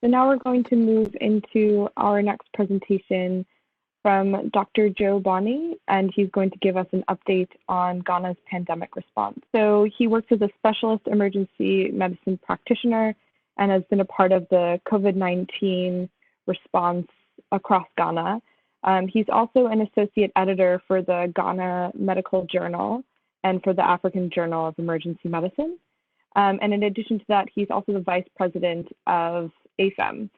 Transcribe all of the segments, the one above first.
So now we're going to move into our next presentation from Dr. Joe Bonney, and he's going to give us an update on Ghana's pandemic response. So he works as a specialist emergency medicine practitioner and has been a part of the COVID-19 response across Ghana. He's also an associate editor for the Ghana Medical Journal and for the African Journal of Emergency Medicine. And in addition to that, he's also the vice president of AFEM.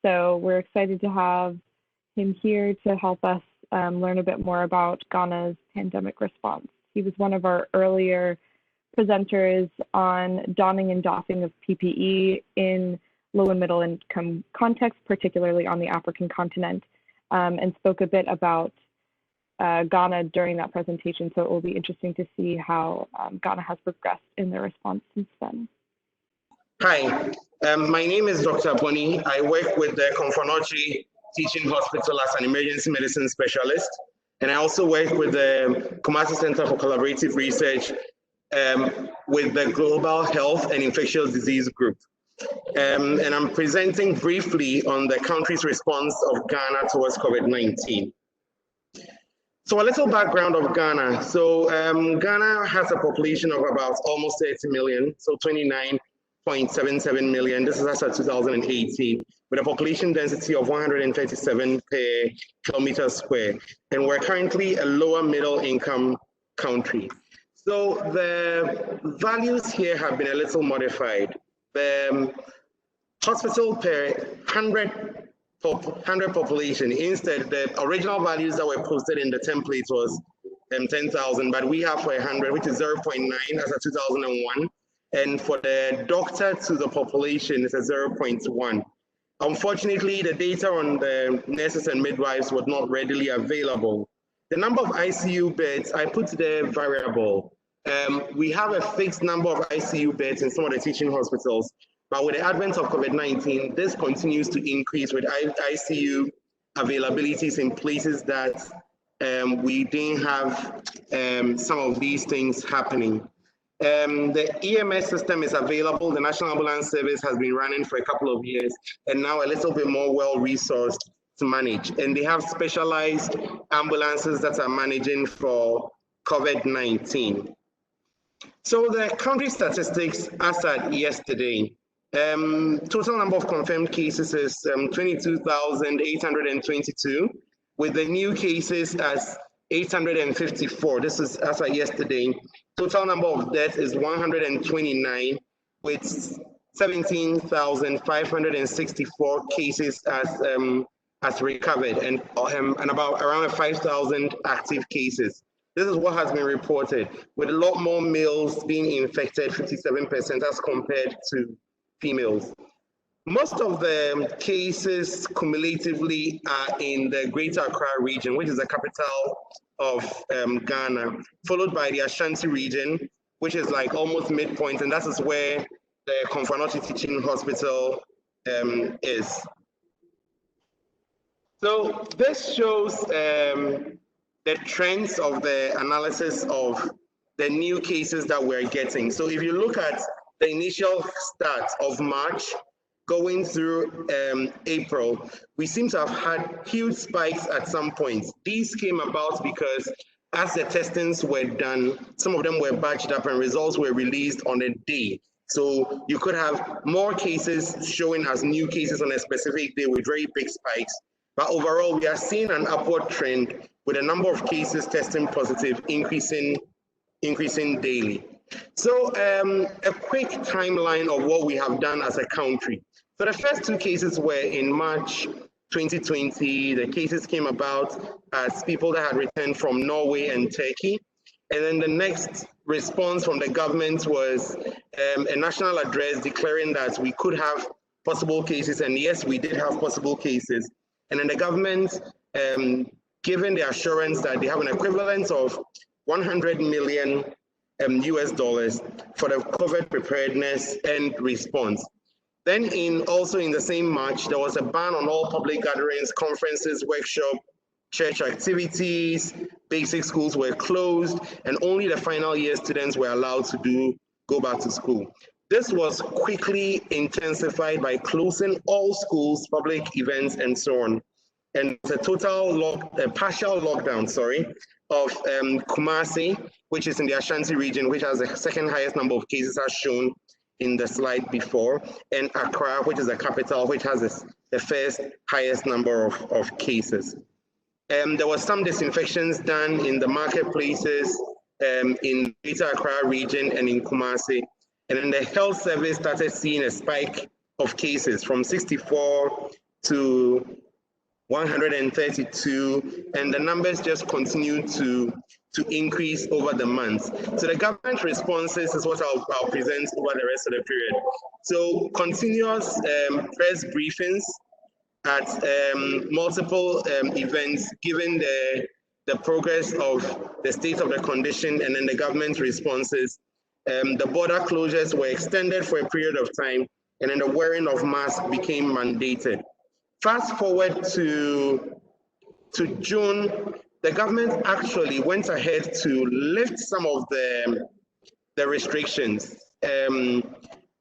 So we're excited to have him here to help us learn a bit more about Ghana's pandemic response. He was one of our earlier presenters on donning and doffing of PPE in low and middle income contexts, particularly on the African continent, and spoke a bit about Ghana during that presentation. So it will be interesting to see how Ghana has progressed in their response since then. Hi, my name is Dr. Bonney. I work with the Komfo Teaching Hospital as an emergency medicine specialist, and I also work with the Kumasi Center for Collaborative Research with the Global Health and Infectious Disease Group. And I'm presenting briefly on the country's response of Ghana towards COVID-19. So a little background of Ghana. So Ghana has a population of about almost 30 million, so 29.77 million. This is as of 2018, with a population density of 137 per kilometer square. And we're currently a lower middle income country. So the values here have been a little modified. The hospital per 100 population, instead the original values that were posted in the template was 10,000, but we have for 100, which is 0.9 as of 2001. And for the doctor to the population, it's a 0.1. Unfortunately, the data on the nurses and midwives was not readily available. The number of ICU beds, I put the variable. We have a fixed number of ICU beds in some of the teaching hospitals, but with the advent of COVID-19, this continues to increase with ICU availabilities in places that we didn't have some of these things happening. The EMS system is available. The National Ambulance Service has been running for a couple of years and now a little bit more well-resourced to manage. And they have specialized ambulances that are managing for COVID-19. So the country statistics as at yesterday, total number of confirmed cases is 22,822, with the new cases as 854. This is as at yesterday. Total number of deaths is 129, with 17,564 cases as recovered, and about around 5,000 active cases. This is what has been reported, with a lot more males being infected, 57% as compared to females. Most of the cases cumulatively are in the Greater Accra region, which is the capital of Ghana, followed by the Ashanti region, which is like almost midpoint, and that is where the Komfo Teaching Hospital is. So this shows the trends of the analysis of the new cases that we're getting. So if you look at the initial start of March, going through April, we seem to have had huge spikes at some points. These came about because as the testings were done, some of them were batched up and results were released on a day. So you could have more cases showing as new cases on a specific day with very big spikes. But overall, we are seeing an upward trend with a number of cases testing positive increasing daily. So a quick timeline of what we have done as a country. So the first two cases were in March 2020. The cases came about as people that had returned from Norway and Turkey. And then the next response from the government was a national address declaring that we could have possible cases. And yes, we did have possible cases. And then the government given the assurance that they have an equivalent of 100 million US dollars for the COVID preparedness and response. Then also in the same March, there was a ban on all public gatherings, conferences, workshops, church activities, basic schools were closed, and only the final year students were allowed to go back to school. This was quickly intensified by closing all schools, public events, and so on. And the partial lockdown, of Kumasi, which is in the Ashanti region, which has the second highest number of cases as shown in the slide before, and Accra, which is the capital, which has the first highest number of cases. There was some disinfections done in the marketplaces in Greater Accra region and in Kumasi. And then the health service started seeing a spike of cases from 64 to 132, and the numbers just continued to increase over the months. So the government responses is what I'll present over the rest of the period. So continuous press briefings at multiple events, given the progress of the state of the condition, and then the government responses. The border closures were extended for a period of time, and then the wearing of masks became mandated. Fast forward to June, the government actually went ahead to lift some of the restrictions,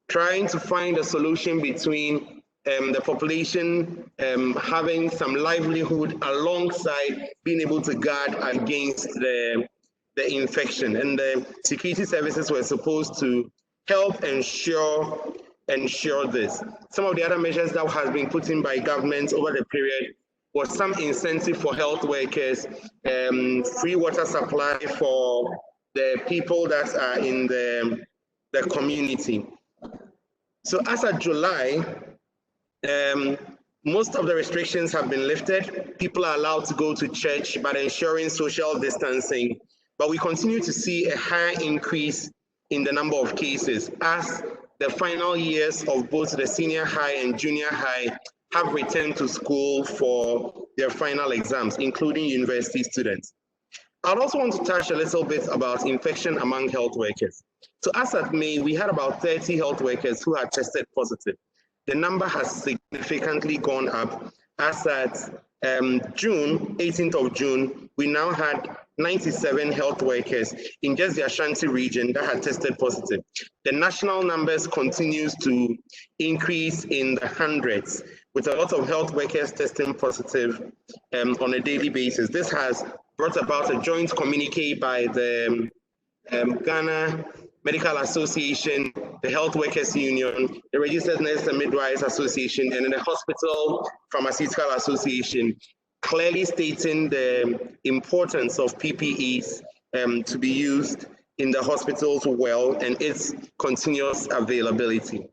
trying to find a solution between the population having some livelihood alongside being able to guard against the infection. And the security services were supposed to help ensure this. Some of the other measures that has been put in by government over the period was some incentive for health workers, free water supply for the people that are in the community. So as of July, most of the restrictions have been lifted. People are allowed to go to church, but ensuring social distancing. But we continue to see a high increase in the number of cases as the final years of both the senior high and junior high have returned to school for their final exams, including university students. I'd also want to touch a little bit about infection among health workers. So as at May, we had about 30 health workers who had tested positive. The number has significantly gone up. As at June, 18th of June, we now had 97 health workers in just the Ashanti region that had tested positive. The national numbers continues to increase in the hundreds, with a lot of health workers testing positive on a daily basis. This has brought about a joint communique by the Ghana Medical Association, the Health Workers Union, the Registered Nurses and Midwives Association, and the Hospital Pharmaceutical Association, clearly stating the importance of PPEs to be used in the hospitals well and its continuous availability.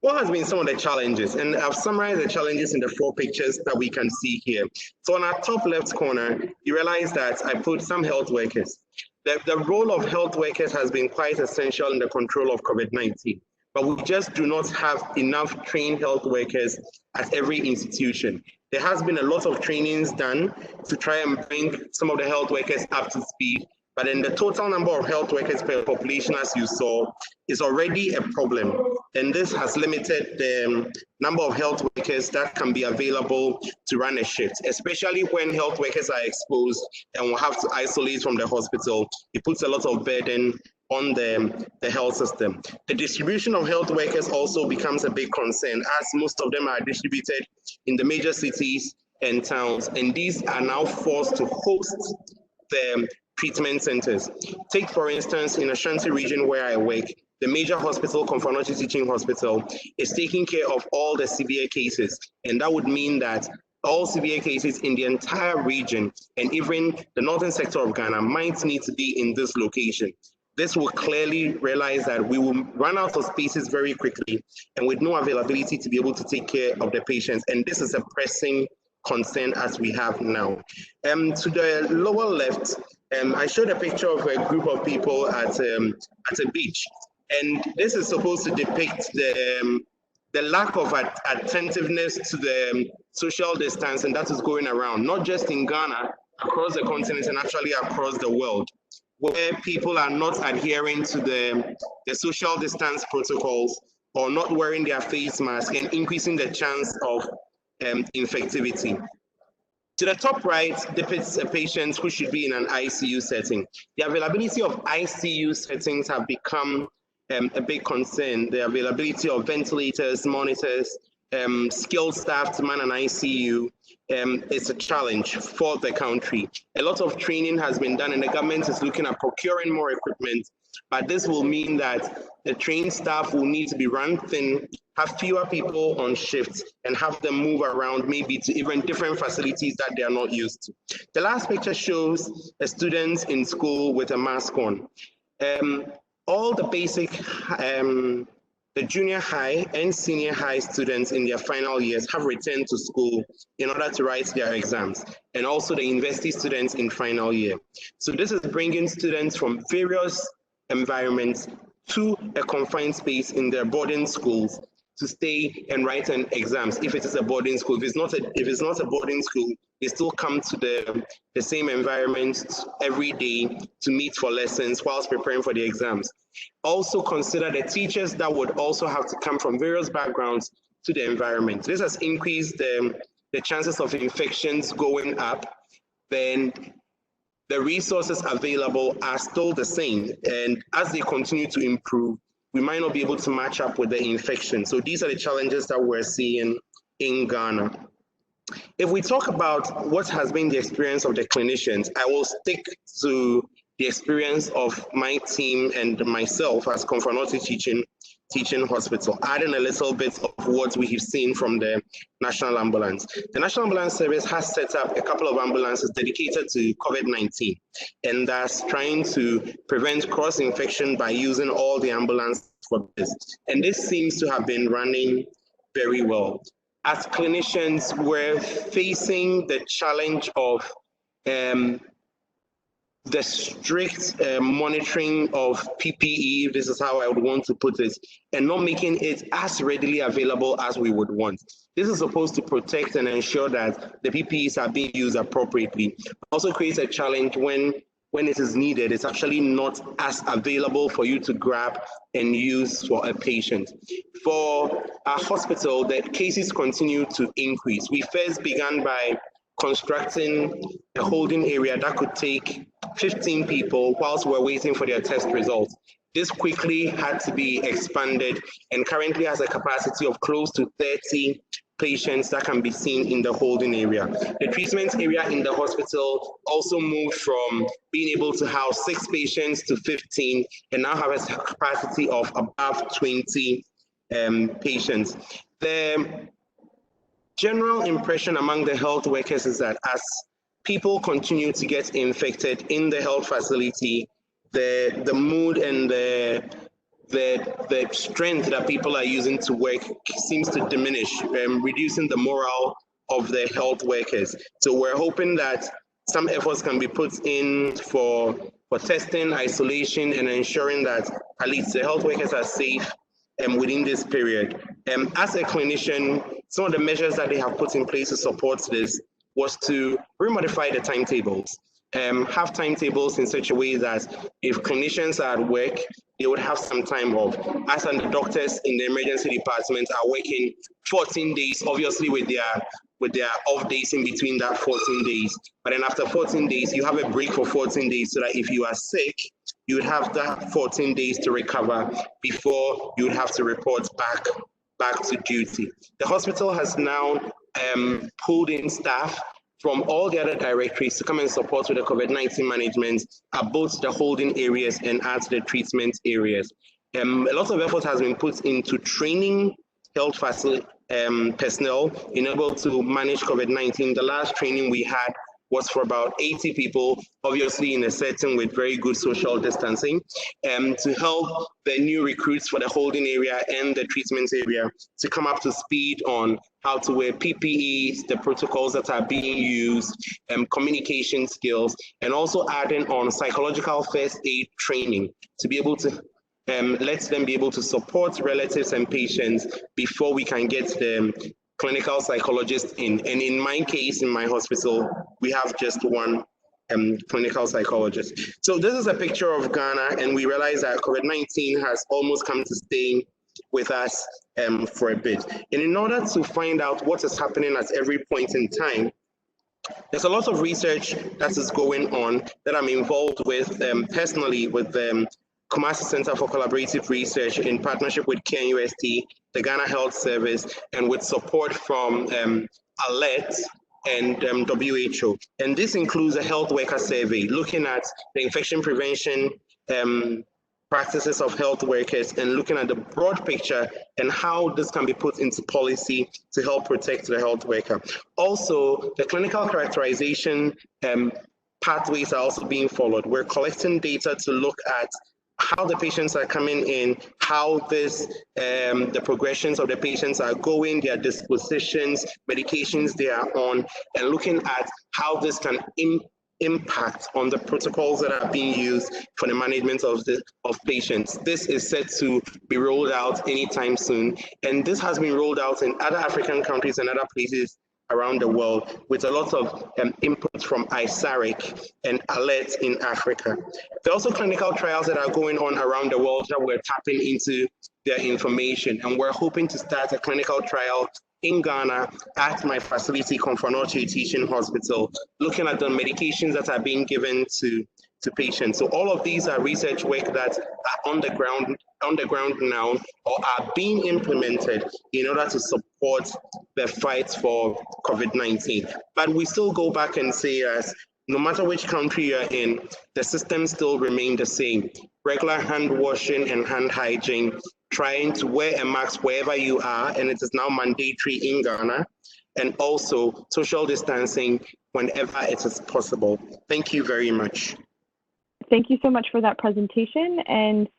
What has been some of the challenges? And I've summarized the challenges in the 4 pictures that we can see here. So on our top left corner, you realize that I put some health workers. The role of health workers has been quite essential in the control of COVID-19, but we just do not have enough trained health workers at every institution. There has been a lot of trainings done to try and bring some of the health workers up to speed, but then the total number of health workers per population, as you saw, is already a problem. And this has limited the number of health workers that can be available to run a shift, especially when health workers are exposed and will have to isolate from the hospital. It puts a lot of burden on the health system. The distribution of health workers also becomes a big concern, as most of them are distributed in the major cities and towns, and these are now forced to host the treatment centers. Take, for instance, in Ashanti region where I work, the major hospital, Confanochi Teaching Hospital, is taking care of all the severe cases. And that would mean that all severe cases in the entire region and even the northern sector of Ghana might need to be in this location. This will clearly realize that we will run out of spaces very quickly and with no availability to be able to take care of the patients. And this is a pressing concern as we have now. To the lower left, I showed a picture of a group of people at a beach. And this is supposed to depict the lack of attentiveness to the social distancing that is going around, not just in Ghana, across the continent and actually across the world, where people are not adhering to the social distance protocols or not wearing their face mask and increasing the chance of infectivity. To the top right depicts a patient who should be in an ICU setting. The availability of ICU settings have become a big concern. The availability of ventilators, monitors, skilled staff to man an ICU is a challenge for the country. A lot of training has been done and the government is looking at procuring more equipment, but this will mean that the trained staff will need to be run thin, have fewer people on shifts, and have them move around maybe to even different facilities that they are not used to. The last picture shows a student in school with a mask on. All the basic, the junior high and senior high students in their final years have returned to school in order to write their exams, and also the university students in final year. So this is bringing students from various environments to a confined space in their boarding schools to stay and write an exams. If it is a boarding school, if it's not a boarding school, they still come to the same environment every day to meet for lessons whilst preparing for the exams. Also consider the teachers that would also have to come from various backgrounds to the environment. This has increased the chances of infections going up. Then the resources available are still the same, and as they continue to improve, we might not be able to match up with the infection. So these are the challenges that we're seeing in Ghana. If we talk about what has been the experience of the clinicians, I will stick to the experience of my team and myself as Confanotti Teaching Hospital, adding a little bit of what we have seen from the National Ambulance. The National Ambulance Service has set up a couple of ambulances dedicated to COVID-19, and that's trying to prevent cross-infection by using all the ambulance for this. And this seems to have been running very well. As clinicians, we're facing the challenge of the strict monitoring of PPE, this is how I would want to put it, and not making it as readily available as we would want. This is supposed to protect and ensure that the PPEs are being used appropriately. It also creates a challenge when it is needed. It's actually not as available for you to grab and use for a patient. For our hospital, the cases continue to increase. We first began by constructing a holding area that could take 15 people whilst we're waiting for their test results. This quickly had to be expanded and currently has a capacity of close to 30 patients that can be seen in the holding area. The treatment area in the hospital also moved from being able to house 6 patients to 15 and now has a capacity of above 20 patients. The general impression among the health workers is that as people continue to get infected in the health facility, the mood and the strength that people are using to work seems to diminish, reducing the morale of the health workers. So we're hoping that some efforts can be put in for testing, isolation, and ensuring that at least the health workers are safe within this period. As a clinician, some of the measures that they have put in place to support this was to remodify the timetables. Have timetables in such a way that if clinicians are at work, they would have some time off. As and the doctors in the emergency department are working 14 days, obviously with their off days in between that 14 days. But then after 14 days, you have a break for 14 days so that if you are sick, you would have that 14 days to recover before you would have to report back to duty. The hospital has now pulled in staff from all the other directories to come and support with the COVID-19 management at both the holding areas and at the treatment areas. A lot of effort has been put into training health facility personnel in able to manage COVID-19. The last training we had was for about 80 people, obviously in a setting with very good social distancing, to help the new recruits for the holding area and the treatment area to come up to speed on how to wear PPEs, the protocols that are being used, communication skills, and also adding on psychological first aid training to be able to let them be able to support relatives and patients before we can get the clinical psychologist in. And in my case, in my hospital, we have just one clinical psychologist. So this is a picture of Ghana, and we realize that COVID-19 has almost come to stay with us for a bit. And in order to find out what is happening at every point in time, there's a lot of research that is going on that I'm involved with personally with Kumasi Center for Collaborative Research in partnership with KNUST, the Ghana Health Service, and with support from ALERT and WHO. And this includes a health worker survey looking at the infection prevention practices of health workers and looking at the broad picture and how this can be put into policy to help protect the health worker. Also, the clinical characterization pathways are also being followed. We're collecting data to look at how the patients are coming in, how the progressions of the patients are going, their dispositions, medications they are on, and looking at how this can impact on the protocols that are being used for the management of patients. This is set to be rolled out anytime soon, and this has been rolled out in other African countries and other places around the world with a lot of input from ISARIC and ALERT in Africa. There are also clinical trials that are going on around the world that we're tapping into their information, and we're hoping to start a clinical trial in Ghana at my facility, Confanoche Teaching Hospital, looking at the medications that are being given to patients. So all of these are research work that are on the ground now or are being implemented in order to support the fight for COVID-19. But we still go back and say, as no matter which country you're in, the systems still remain the same. Regular hand washing and hand hygiene, trying to wear a mask wherever you are, and it is now mandatory in Ghana, and also social distancing whenever it is possible. Thank you very much. Thank you so much for that presentation. And